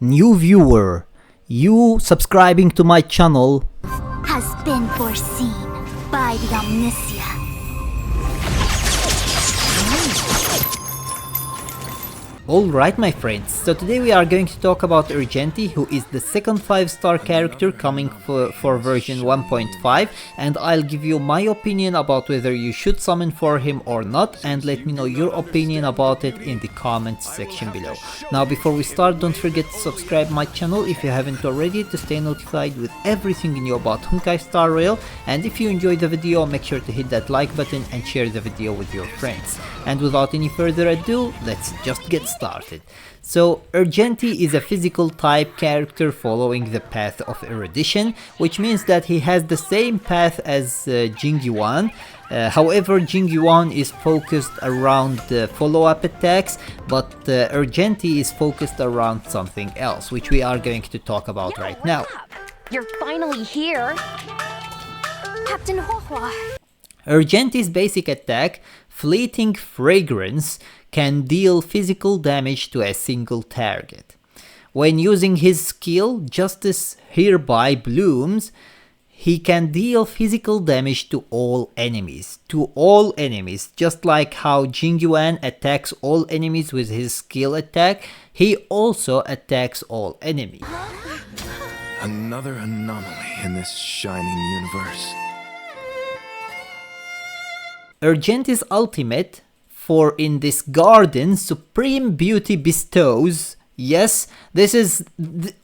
new viewer, you subscribing to my channel has been foreseen by the omniscient. Alright my friends, so today we are going to talk about Argenti, who is the second 5-star character coming for version 1.5, and I'll give you my opinion about whether you should summon for him or not, and let me know your opinion about it in the comments section below. Now before we start, don't forget to subscribe my channel if you haven't already to stay notified with everything new about Honkai Star Rail, and if you enjoyed the video make sure to hit that like button and share the video with your friends. And without any further ado, let's just get started. So Argenti is a physical type character following the path of erudition, which means that he has the same path as Jingliu. However, Jingliu is focused around follow-up attacks, but Argenti is focused around something else, which we are going to talk about right now. You're finally here, Captain HuoHuo. Argenti's basic attack, Fleeting Fragrance, can deal physical damage to a single target. When using his skill, Justice Hereby Blooms, he can deal physical damage to all enemies. Just like how Jingliu attacks all enemies with his skill attack, he also attacks all enemies. Another anomaly in this shining universe. Argenti's ultimate, for in this garden supreme beauty bestows. Yes, this is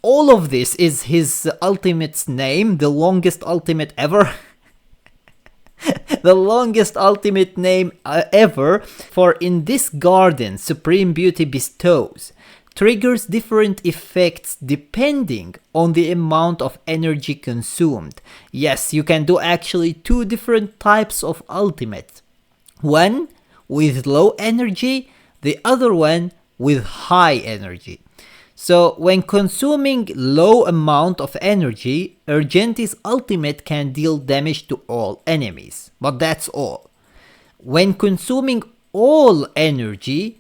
all of this is his ultimate's name, the longest ultimate ever. The longest ultimate name ever. For in this garden supreme beauty bestows triggers different effects depending on the amount of energy consumed. Yes, you can do actually two different types of ultimate. One with low energy, the other one with high energy. So when consuming low amount of energy, Argenti's ultimate can deal damage to all enemies, but that's all. When consuming all energy,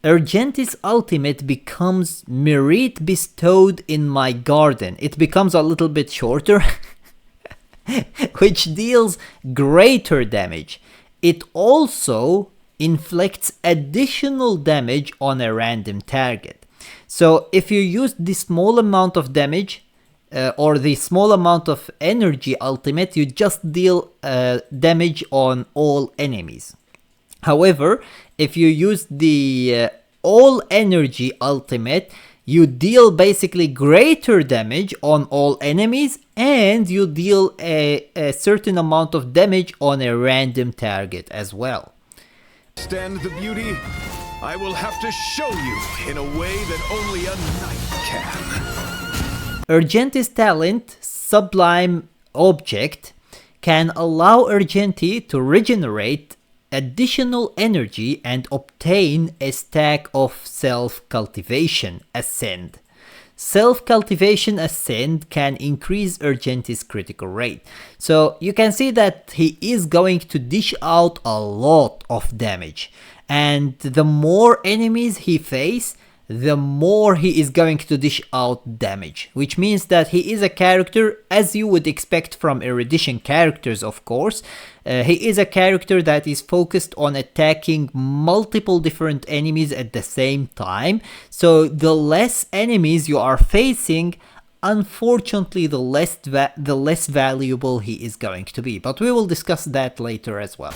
Argenti's ultimate becomes Merit Bestowed in My Garden. It becomes a little bit shorter, which deals greater damage. It also inflicts additional damage on a random target. So if you use the small amount of damage or the small amount of energy ultimate, you just deal damage on all enemies. However, if you use the all energy ultimate, you deal basically greater damage on all enemies, and you deal a certain amount of damage on a random target as well. Stand the beauty, I will have to show you in a way that only a knight can. Argenti's talent, Sublime Object, can allow Argenti to regenerate additional energy and obtain a stack of Self-Cultivation Ascend. Self-Cultivation Ascend can increase Argenti's critical rate. So you can see that he is going to dish out a lot of damage. And the more enemies he faces, the more he is going to dish out damage, which means that he is a character, as you would expect from erudition characters, of course. He is a character that is focused on attacking multiple different enemies at the same time. So the less enemies you are facing, unfortunately the less valuable he is going to be. But we will discuss that later as well.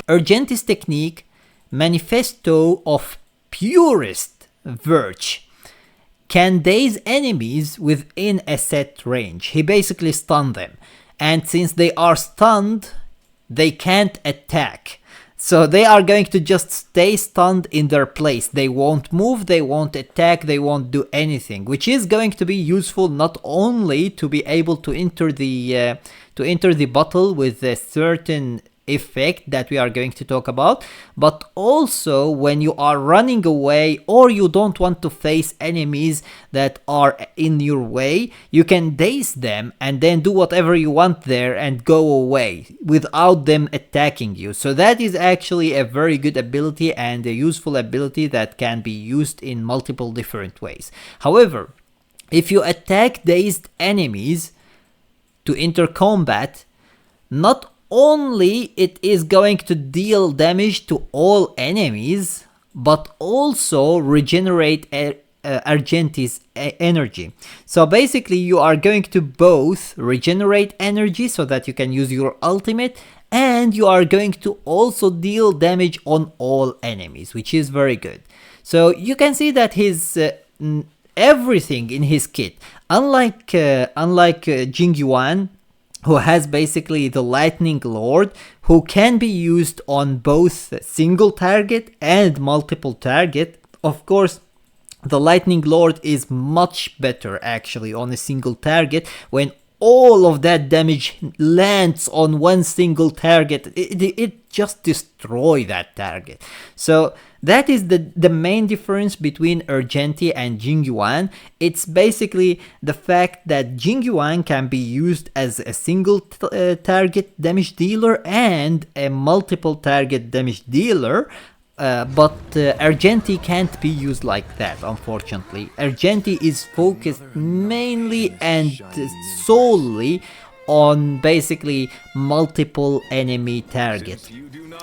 Argenti's technique, Manifesto of Purest Virtue, can daze enemies within a set range. He basically stuns them, and since they are stunned, they can't attack. So they are going to just stay stunned in their place. They won't move, they won't attack, they won't do anything, which is going to be useful not only to be able to enter the battle with a certain effect that we are going to talk about, but also when you are running away or you don't want to face enemies that are in your way, you can daze them and then do whatever you want there and go away without them attacking you. So that is actually a very good ability and a useful ability that can be used in multiple different ways. However, if you attack dazed enemies to enter combat, not only it is going to deal damage to all enemies, but also regenerate Argenti's energy. So basically you are going to both regenerate energy so that you can use your ultimate, and you are going to also deal damage on all enemies, which is very good. So you can see that his everything in his kit, unlike Jingliu, who has basically the Lightning Lord, who can be used on both single target and multiple target. Of course, the Lightning Lord is much better actually on a single target. When all of that damage lands on one single target, it just destroys that target. So that is the main difference between Argenti and Jingliu. It's basically the fact that Jingliu can be used as a single target damage dealer and a multiple target damage dealer. But Argenti can't be used like that, unfortunately. Argenti is focused mainly and solely on basically multiple enemy target.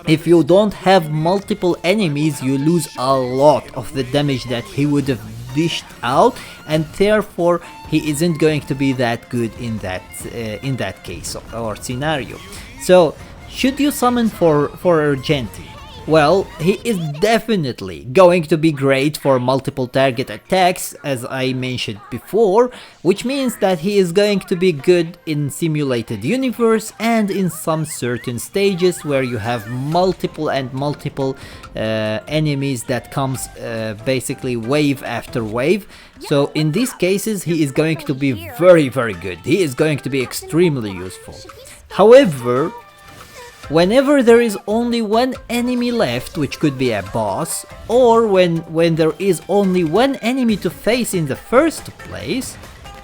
If you don't have multiple enemies, you lose a lot of the damage that he would have dished out, and therefore he isn't going to be that good in that case or scenario. So, should you summon for Argenti? Well, he is definitely going to be great for multiple target attacks, as I mentioned before, which means that he is going to be good in simulated universe and in some certain stages where you have multiple enemies that comes basically wave after wave. So in these cases he is going to be very good. He is going to be extremely useful. However, whenever there is only one enemy left, which could be a boss, or when there is only one enemy to face in the first place,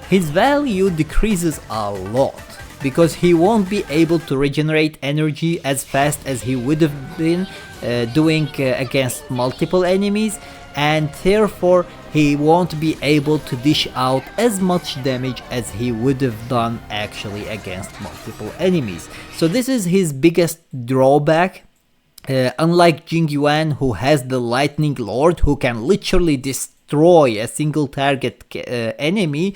his value decreases a lot, because he won't be able to regenerate energy as fast as he would have been doing against multiple enemies, and therefore he won't be able to dish out as much damage as he would have done actually against multiple enemies. So this is his biggest drawback. Unlike Jingliu, who has the Lightning Lord, who can literally destroy a single target enemy,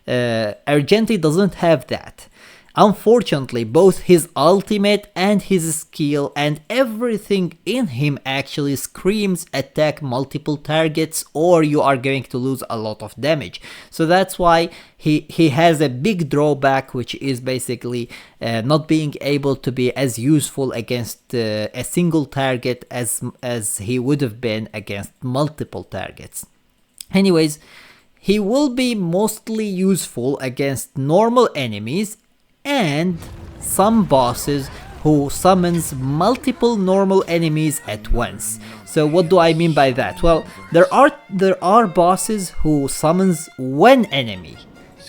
Argenti doesn't have that. Unfortunately, both his ultimate and his skill and everything in him actually screams attack multiple targets or you are going to lose a lot of damage. So that's why he has a big drawback, which is basically not being able to be as useful against a single target as he would have been against multiple targets. Anyways, he will be mostly useful against normal enemies and some bosses who summons multiple normal enemies at once. So what do I mean by that? Well, there are bosses who summons one enemy.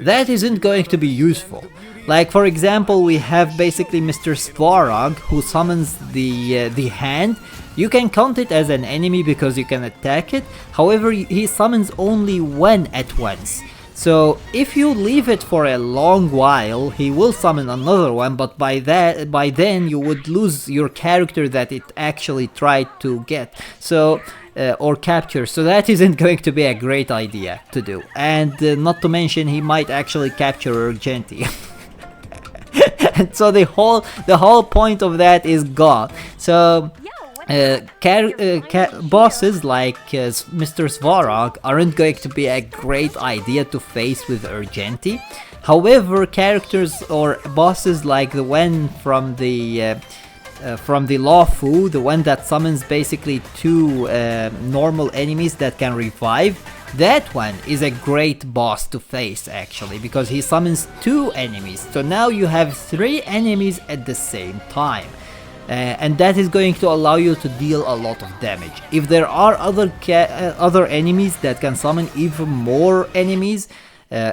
That isn't going to be useful. Like for example, we have basically Mr. Svarog, who summons the hand. You can count it as an enemy because you can attack it. However, he summons only one at once. So if you leave it for a long while, he will summon another one, but by then you would lose your character that it actually tried to get, so or capture. So that isn't going to be a great idea to do, and not to mention he might actually capture Argenti. And so the whole point of that is gone. So bosses like Mr. Svarog aren't going to be a great idea to face with Argenti. However, characters or bosses like the one from the Lawfu, the one that summons basically two normal enemies that can revive, that one is a great boss to face actually, because he summons two enemies. So now you have three enemies at the same time. and that is going to allow you to deal a lot of damage. If there are other enemies that can summon even more enemies,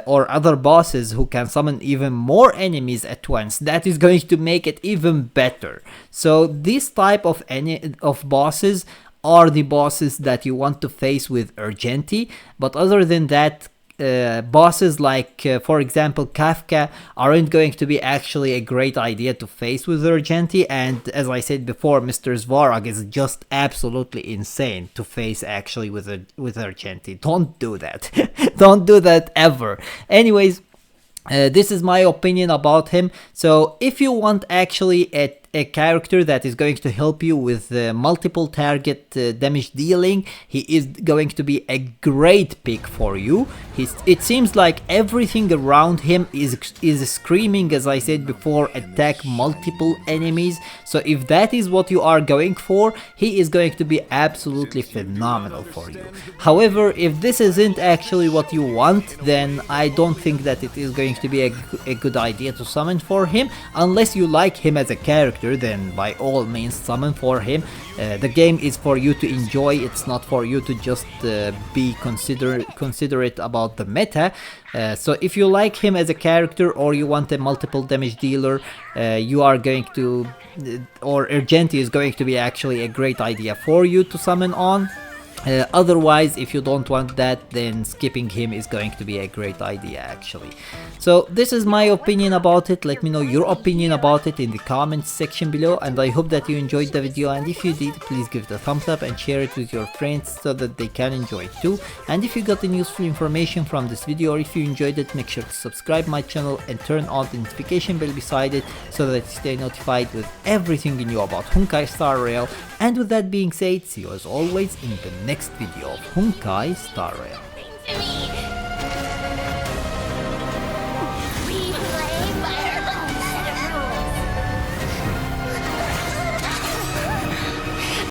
or other bosses who can summon even more enemies at once, that is going to make it even better. So this type of bosses are the bosses that you want to face with Argenti, but other than that, bosses like, for example, Kafka aren't going to be actually a great idea to face with Argenti, and as I said before, Mr. Svarog is just absolutely insane to face actually with Argenti. Don't do that. Don't do that ever. Anyways, this is my opinion about him. So if you want actually a character that is going to help you with multiple target damage dealing, he is going to be a great pick for you. It seems like everything around him is screaming, as I said before, attack multiple enemies. So if that is what you are going for, he is going to be absolutely phenomenal for you. However, if this isn't actually what you want, then I don't think that it is going to be a good idea to summon for him. Unless you like him as a character, then by all means summon for him. The game is for you to enjoy, it's not for you to just be considerate about the meta. So if you like him as a character, or you want a multiple damage dealer, you are going to, or Argenti is going to be actually a great idea for you to summon on. Otherwise, if you don't want that, then skipping him is going to be a great idea actually. So this is my opinion about it. Let me know your opinion about it in the comments section below, and I hope that you enjoyed the video, and if you did, please give it a thumbs up and share it with your friends so that they can enjoy it too. And if you got any useful information from this video, or if you enjoyed it, make sure to subscribe my channel and turn on the notification bell beside it so that you stay notified with everything you know about Honkai Star Rail. And with that being said, see you as always in the next video of Honkai Star Rail.